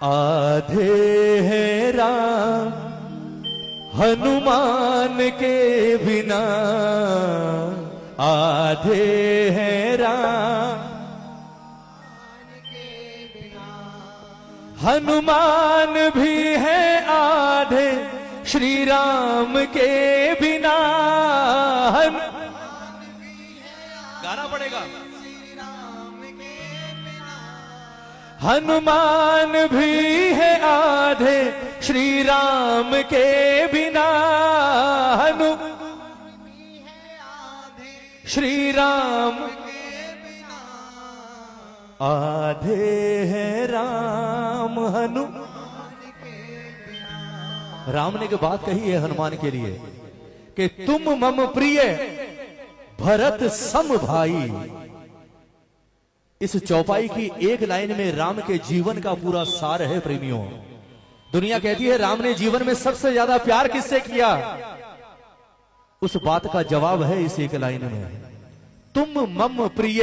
आधे हैं राम हनुमान के बिना, आधे हैं राम हनुमान भी है आधे श्री राम के बिना। गाना पड़ेगा। हनुमान भी है आधे श्री राम के बिना, हनु श्री राम आधे हैं राम हनु। राम ने एक बात कही है हनुमान के लिए कि तुम मम प्रिय भरत सम भाई। इस चौपाई की एक लाइन में राम के जीवन का पूरा सार है प्रेमियों। दुनिया कहती है राम ने जीवन में सबसे ज्यादा प्यार किससे किया, उस बात का जवाब है इस एक लाइन में, तुम मम प्रिय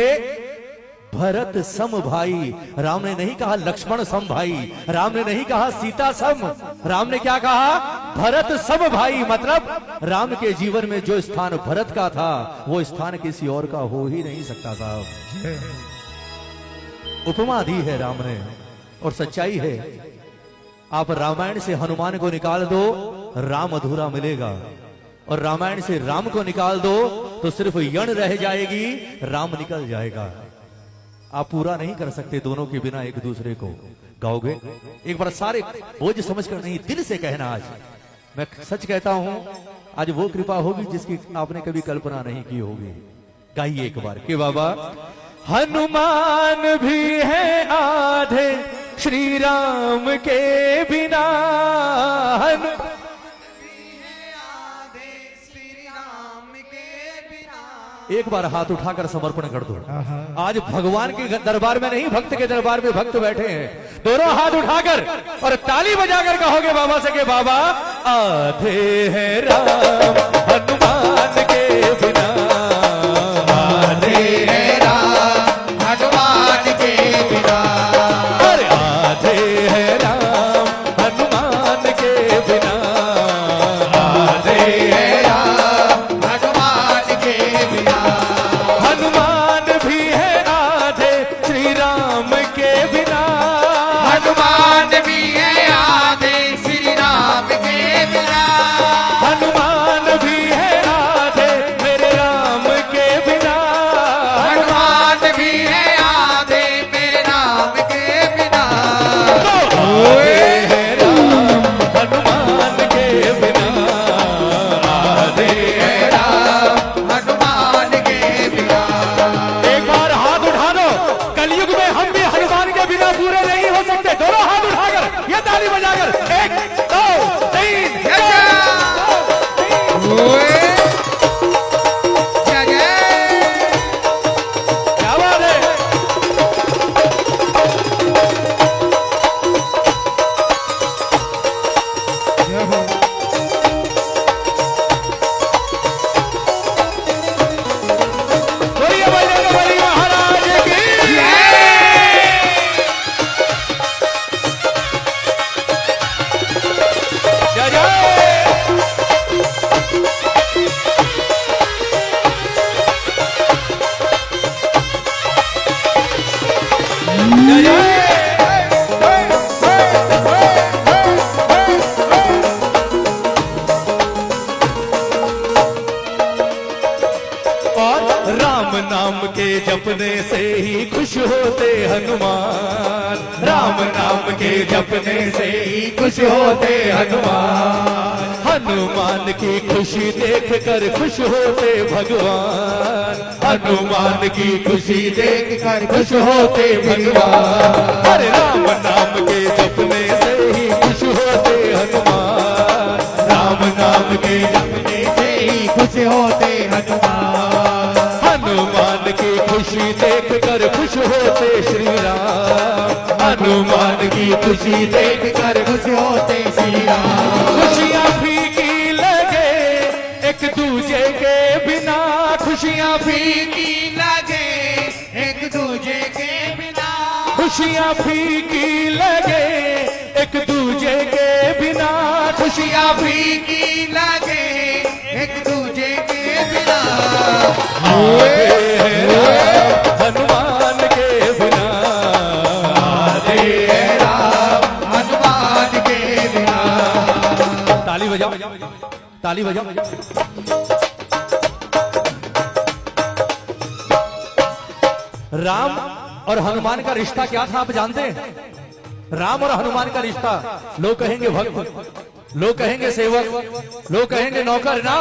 भरत सम भाई। राम ने नहीं कहा लक्ष्मण सम भाई, राम ने नहीं कहा सीता सम, राम ने क्या कहा, भरत सम भाई। मतलब राम के जीवन में जो स्थान भरत का था वो स्थान किसी और का हो ही नहीं सकता साहब। उपमा दी है राम ने और सच्चाई है। आप रामायण से हनुमान को निकाल दो राम अधूरा मिलेगा, और रामायण से राम को निकाल दो तो सिर्फ यण रह जाएगी, राम निकल जाएगा। आप पूरा नहीं कर सकते दोनों के बिना एक दूसरे को। गाओगे एक बार सारे बोझ समझकर नहीं, दिल से कहना। आज मैं सच कहता हूं, आज वो कृपा होगी जिसकी आपने कभी कल्पना नहीं की होगी। गाइए एक बार कि बाबा हनुमान भी है आधे श्री राम के बिना, एक बार हाथ उठाकर समर्पण कर दो। आज भगवान के दरबार में नहीं, भक्त के दरबार में भक्त बैठे हैं। दोनों हाथ उठाकर और ताली बजाकर कहोगे बाबा से कि बाबा आधे हैं राम हनुमान के बिना, आधे हैं राम हनुमान के बिना, अरे आधे हैं राम हनुमान के बिना, आधे हैं राम हनुमान के बिना। हनुमान भी है आधे श्री राम के बिना, हनुमान भी है आधे श्री राम के बिना, हनुमान भी है आधे मेरे राम के बिना, हनुमान भी है आधे मेरे राम के बिना। आधे हैं राम हनुमान के बिना, आधे हैं राम हनुमान के बिना। एक बार हाथ उठा दो। कलयुग में हम भी हनुमान के बिना पूरे नहीं हो सकते। दोनों हाथ उठाकर ये ताली बजाकर 1 2 3 क्या बात है। बोलिए बजरंग बली महाराज की जय जय जय और राम नाम के जपने से ही खुश होते हनुमान, राम नाम के जपने से ही खुश होते हनुमान, हनुमान की खुशी देख कर खुश होते भगवान, हनुमान की खुशी देख कर खुश होते भगवान। अरे राम नाम के जपने से ही खुश होते हनुमान, राम नाम के जपने से ही खुश होते हनुमान, हनुमान की खुशी देख कर खुश होते श्री राम, हनुमान की खुशी देख कर खुश होते श्री राम। खुशियाँ फीकी लगे एक दूजे के बिना, खुशियाँ फीकी लगे एक दूजे के बिना, खुशियाँ फीकी लगे खुशियाँ फीकी लगे एक दूजे के बिना। आधे हैं राम हनुमान के बिना, आधे हैं राम हनुमान के बिना। ताली बजाओ, ताली बजाओ। राम और हनुमान का रिश्ता क्या था आप जानते हैं? राम और हनुमान का रिश्ता, लोग कहेंगे भक्त, लोग कहेंगे सेवक, लोग कहेंगे नौकर, ना।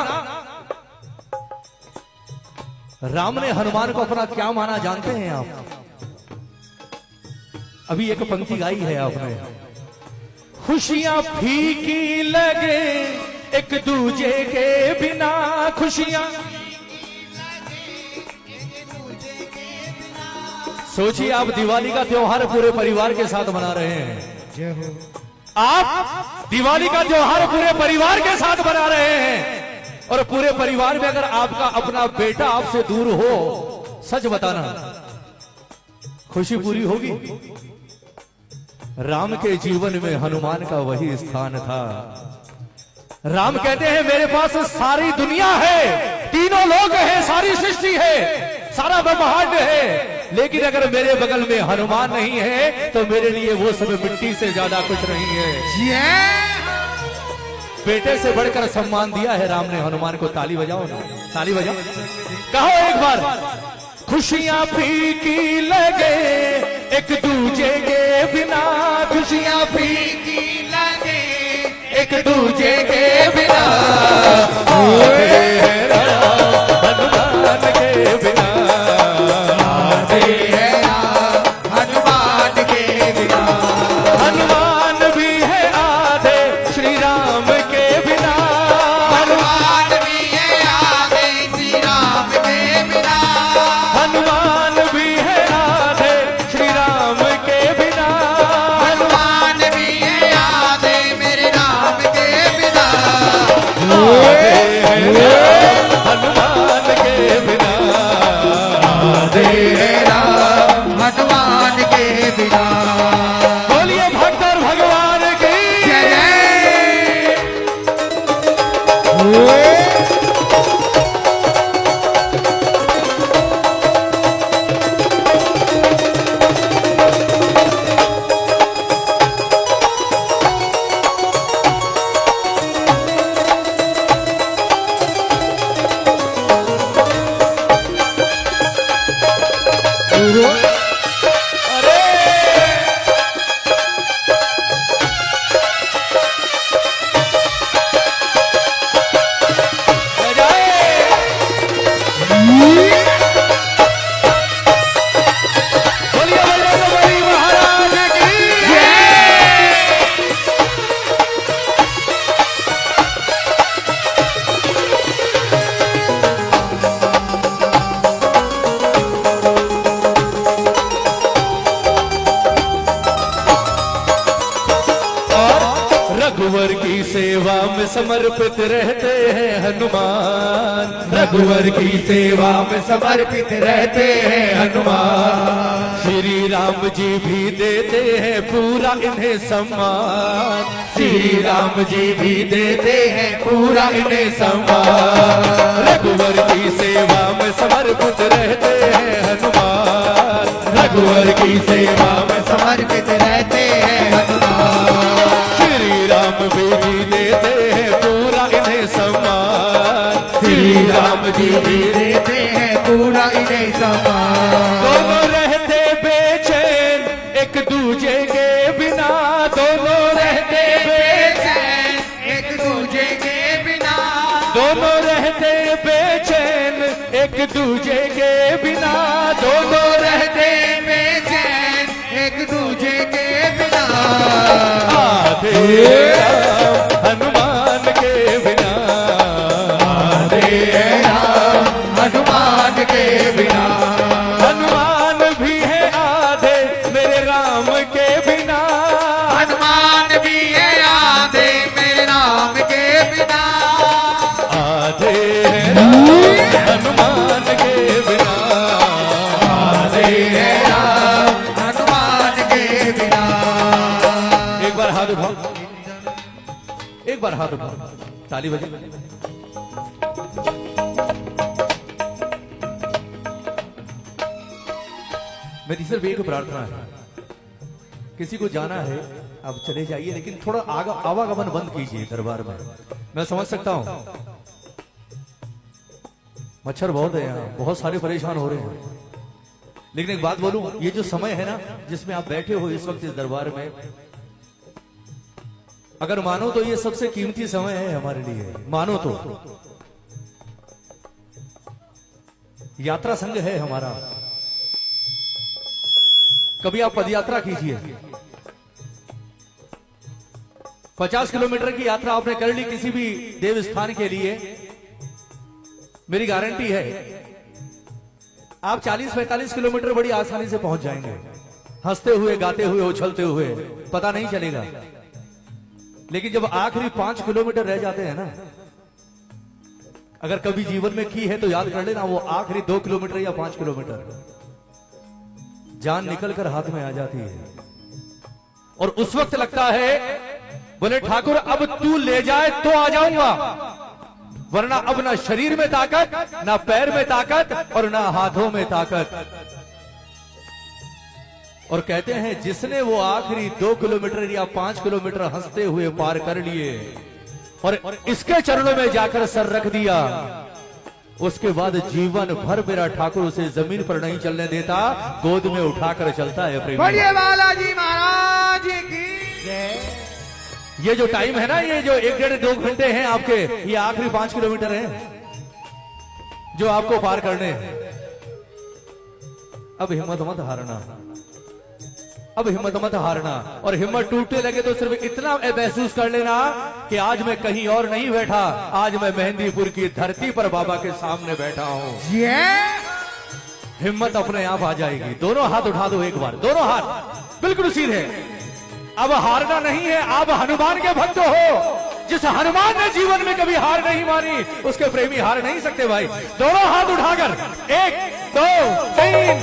राम ने हनुमान को अपना क्या माना जानते हैं आप? अभी एक पंक्ति गाई है आपने, खुशियां फीकी लगे एक दूजे के बिना, खुशियां। सोचिए आप दिवाली का त्योहार पूरे परिवार के साथ मना रहे हैं, आप दिवाली का त्योहार पूरे परिवार के साथ मना रहे हैं, और पूरे परिवार में अगर आपका अपना बेटा आपसे दूर हो, सच बताना खुशी पूरी होगी? राम के जीवन में हनुमान का वही स्थान था। राम कहते हैं मेरे पास सारी दुनिया है, तीनों लोग हैं, सारी सृष्टि है, सारा ब्रह्मांड है, लेकिन अगर मेरे बगल में हनुमान नहीं है तो मेरे लिए वो सब मिट्टी से ज्यादा कुछ नहीं है। बेटे से बढ़कर सम्मान दिया है राम ने हनुमान को। ताली बजाओ ना, ताली बजाओ, कहो एक बार, खुशियां फीकी लगे एक दूजे के बिना, खुशियाँ फीकी लगे एक दूजे के बिना। आधे हैं राम हनुमान के बिना, आधे हैं राम हनुमान के बिना। हनुमान भी है आधे श्री राम के बिना, हनुमान भी है आधे श्री राम के बिना। हनुमान भी है आधे श्री राम के बिना, हनुमान भी है आधे मेरे राम के बिना। आधे हैं राम हनुमान के बिना, आधे हैं राम हनुमान के बिना। बोलिए भक्त और भगवान की जय जय। रघुवर की सेवा में समर्पित रहते हैं हनुमान, रघुवर की सेवा में समर्पित रहते हैं हनुमान। श्री राम जी भी देते हैं पूरा इन्हें सम्मान, श्री राम जी भी देते हैं पूरा इन्हें सम्मान। रघुवर की सेवा में समर्पित रहते हैं हनुमान, रघुवर की सेवा में समर्पित रहते हैं हनुमान। श्री राम भी देते हैं पूरा इन्हें सम्मान, श्री राम जी भी देते हैं पूरा इन्हें सम्मान। दोनों रहते बेचैन एक दूजे के बिना, दोनों रहते बेचैन एक दूजे के बिना। दोनों रहते बेचैन एक दूजे के बिना, दोनों रहते बेचैन एक दूजे के बिना। आधे राम हनुमान के बिना, आधे राम हनुमान के बिना। हनुमान भी है आधे मेरे राम के बिना, हनुमान भी है आधे मेरे राम के बिना। आधे राम हनुमान के बिना, आधे राम हनुमान के बिना। एक बार हाथ उठाओ, एक बार हाथ उठाओ, ताली बजे। मेरी सिर्फ एक प्रार्थना है, किसी को जाना है आप चले जाइए, लेकिन थोड़ा आवागमन बंद कीजिए दरबार में। मैं समझ सकता हूं मच्छर बहुत है यहाँ, बहुत सारे परेशान हो रहे हैं, लेकिन एक बात बोलूं, ये जो समय है ना जिसमें आप बैठे हो इस वक्त इस दरबार में, अगर मानो तो ये सबसे कीमती समय है हमारे लिए। मानो तो यात्रा संघ है हमारा। कभी आप पदयात्रा कीजिए, 50 किलोमीटर की यात्रा आपने कर ली किसी भी देव स्थान के लिए, मेरी गारंटी है आप 40-45 किलोमीटर बड़ी आसानी से पहुंच जाएंगे, हंसते हुए, गाते हुए, उछलते हुए, पता नहीं चलेगा। लेकिन जब आखिरी 5 किलोमीटर रह जाते हैं ना, अगर कभी जीवन में की है तो याद कर लेना, वो आखिरी 2 किलोमीटर या 5 किलोमीटर जान निकल कर हाथ में आ जाती है, और उस वक्त लगता है बोले ठाकुर अब तू ले जाए तो आ जाऊंगा, वरना अब ना शरीर में ताकत, ना पैर में ताकत, और ना हाथों में ताकत। और कहते हैं जिसने वो आखिरी 2 किलोमीटर या 5 किलोमीटर हंसते हुए पार कर लिए और इसके चरणों में जाकर सर रख दिया, उसके बाद जीवन भर मेरा ठाकुर उसे जमीन पर नहीं चलने देता, गोद में उठाकर चलता है। प्रेमी, बोलिए बालाजी महाराज की जय। ये जो टाइम है ना, ये जो 1-1.5-2 घंटे हैं आपके, ये आखिरी 5 किलोमीटर हैं जो आपको पार करने हैं। अब हिम्मत मत हारना, अब हिम्मत मत हारना, और हिम्मत टूटने लगे तो सिर्फ इतना महसूस कर लेना कि आज मैं कहीं और नहीं बैठा, आज मैं मेहंदीपुर की धरती पर बाबा के सामने बैठा हूं। हिम्मत अपने आप आ जाएगी। दोनों हाथ उठा दो एक बार, दोनों हाथ बिल्कुल सीधे। अब हारना नहीं है, आप हनुमान के भक्त हो। जिस हनुमान ने जीवन में कभी हार नहीं मानी, उसके प्रेमी हार नहीं सकते भाई। दोनों हाथ उठाकर 1 2 3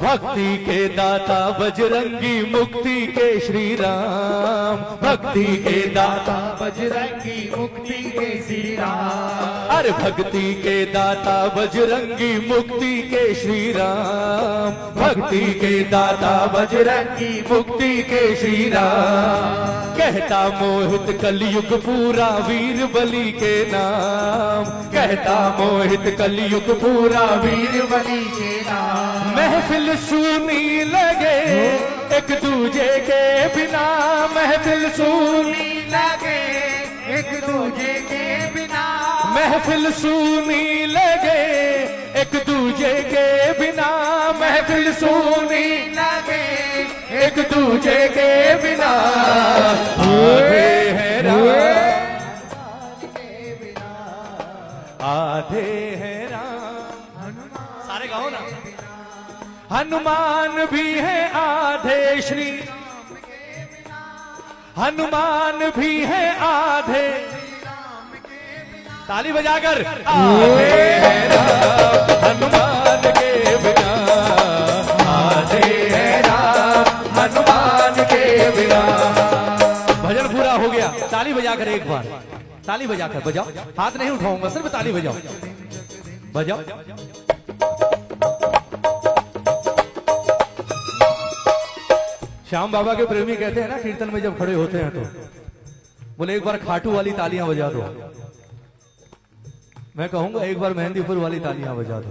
भक्ति के दाता बजरंगी, मुक्ति के श्री राम। भक्ति के दाता बजरंगी, मुक्ति के श्री राम। अरे भक्ति के दाता बजरंगी, मुक्ति के श्री राम। भक्ति के दाता बजरंगी, मुक्ति के श्री राम। कहता मोहित कलयुग पूरा, वीर बलि के नाम। कहता मोहित कलयुग पूरा, वीर बलि के नाम। महफिल सुनी लगे एक दूजे के बिना, महफिल सुनी लगे एक दूजे के बिना। महफिल सुनी लगे एक दूजे के बिना। महफिल सुनी लगे एक दूजे के बिना। आधे हैं राम, आधे हैं राम। सारे गाओ ना। हनुमान भी है आधे श्री, हनुमान भी है आधे। ताली बजाकर आधे हैं राम, हनुमान के बिना। आधे हैं राम, हनुमान के बिना। भजन पूरा हो गया। ताली बजाकर एक बार, ताली बजाकर बजाओ, हाथ नहीं उठाऊंगा, सिर्फ ताली बजाओ, बजाओ। श्याम बाबा के प्रेमी कहते हैं ना कीर्तन में जब खड़े होते हैं तो बोले एक बार खाटू वाली तालियां बजा दो। मैं कहूंगा एक बार मेहंदीपुर वाली तालियां बजा दो।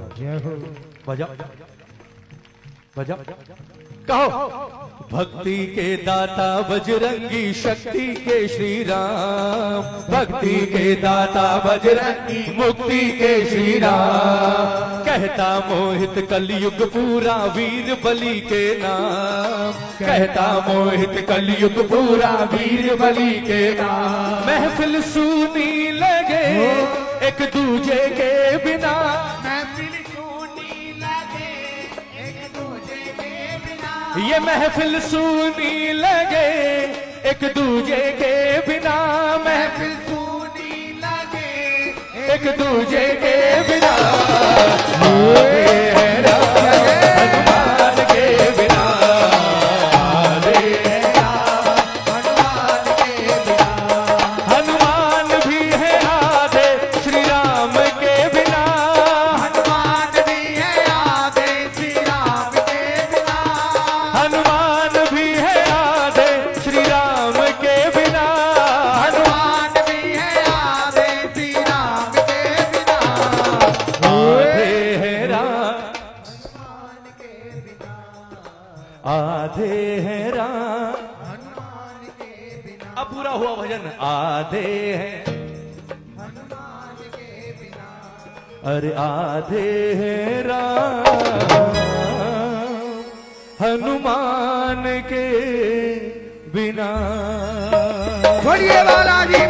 बजा बजा कहो। भक्ति के दाता बजरंगी शक्ति के श्री राम, भक्ति के दाता बजरंगी मुक्ति के श्री राम। कहता मोहित कलयुग पूरा वीर बलि के नाम, कहता मोहित कलयुग पूरा वीर बलि के नाम। महफिल सुनी लगे एक दूजे के बिना, महफिल सुनी लगे एक दूजे के बिना। ये महफिल सुनी लगे एक दूजे के बिना, महफिल महफिल सुनी लगे एक दूजे के बिना। आधे हैं राम हनुमान के बिना, आधे हैं राम हनुमान के बिना। हनुमान भी है आधे श्री राम के बिना, हनुमान भी है आधे श्री राम के बिना। हनुमान भी है आधे श्री राम के बिना। हनुमान भी है आधे श्री राम के बिना। आधे हैं राम, हनुमान के बिना। आधे हैं राम। हनुमान के बिना। अब पूरा हुआ भजन। आधे हैं, हनुमान के बिना। अरे आधे हैं राम हनुमान के बिना। बोलिए बालाजी